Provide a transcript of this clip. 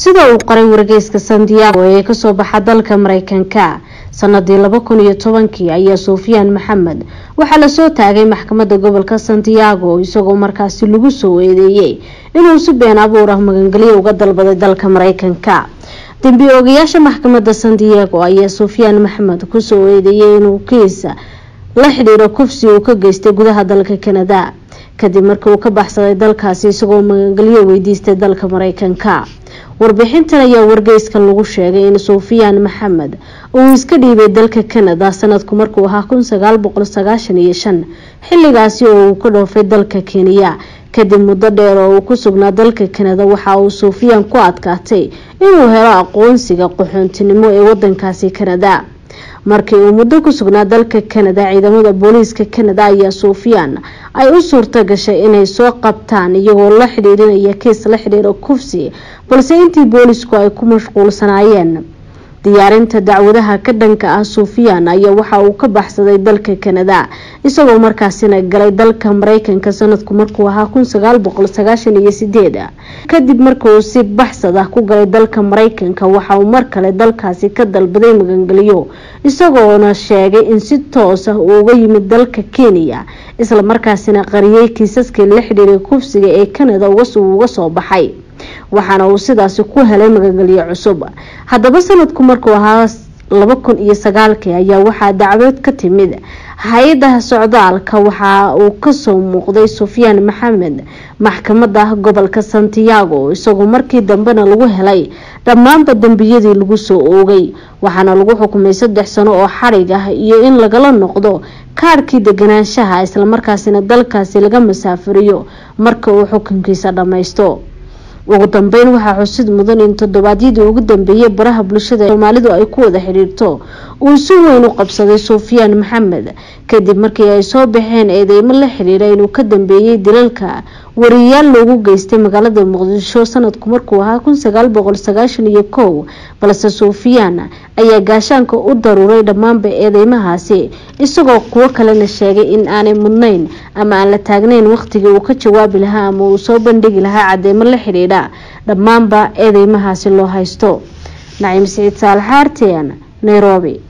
sida uu qoray wargeyska Santiago ee ka soo baxa dalka Mareykanka sanadii 2010 ayaa Sufyaan Maxamed waxa la soo taagay maxkamadda gobolka Santiago isagoo markaasi lagu soo eedeeyay inuu si been abuur ah magangeliyo uga dalbaday dalka Mareykanka. Dambiilayaasha maxkamadda Santiago ayaa Sufyaan Maxamed ku soo eedeeyay inuu kiisa la xiriiro kufsi uu ka geystay gudaha dalka Canada kadib markii uu ka baxsaday dalkaasi isagoo magangeliyo weydiistay dalka Mareykanka. warbixintan ayaa wargeyska lagu sheegay in Sufyaan Maxamed uu iska dhiibay dalka Canada sanadku markuu ahaa 1995 xilligaasi oo uu ka dhoofay dalka Kenya kadib muddo dheer oo uu ku sugnaa dalka Canada waxa uu Sufyaan ku adkaatay inuu helo aqoonsiga qaxoontinimo ee wadankaasi Canada. markii uu muddo ku sugnaa dalka Canada ciidamada booliiska Canada ayaa Sufyaan ay u suurta gashay inay soo qabtaan iyagoo la xiriirinaya kiis la xiriiro kufsi balse intii boolisku ay ku mashquulsanaayeen diyaarinta dacwadaha ka dhanka ah Sufyaan ayaa waxa uu ka baxsaday dalka Canada isagoo markaasina galay dalka Mareykanka sanadku markuu ahaa 1998 kadib markii uu si baxsad ah ku galay dalka Mareykanka waxa uu mar kale dalkaasi ka dalbaday magangeliyo isagoo sheegay in si toos ah uu uga yimid dalka Kenya isla markaasina qariyay kiisaskii la xiriiray kufsiga ee Canada uga soo baxay waxaana uu sidaas ku helay magangeliyo cusub. haddaba sanadku markuu ahaa 2009 ayaa waxa dacwad ka timid hay'adaha socdaalka waxa uu ka soo muuqday Sufyaan Maxamed maxkamadda gobolka Santiago isagoo markii dambena lagu helay dhammaan dambiyadii lagu soo oogay waxaana lagu xukumay 3 sano oo xarig ah iyo in lagala noqdo kaarkii deganaanshaha isla markaasina dalkaasi laga masaafuriyo marka uu xukunkiisa dhameysto. ugu dambeyn waxa xusid mudan in toddobaadyadii ugu dambeeyay baraha bulshada Soomaalidu ay ku wada xiriirto uu si weyn u qabsaday Sufyaan Maxamed kadib markii ay soo baxeen eedeymo la xiriira inuu ka dambeeyay dilalka wariyaal loogu geystay magaalada Muqdisho sanadku markuu ahaa 1991 balse Sufyaan ayaa gaashaanka u daruuray dhammaanba eedeymahaasi isagoo kuwa kalena sheegay in aanay mudnayn ama aan la taagnayn waqtigii uu ka jawaabi lahaa ama uu soo bandhigi lahaa cadeymo la xiriira dhammaanba eedeymahaasi loo haysto. Naciim Saciid Saalax, RTN, Nairobi.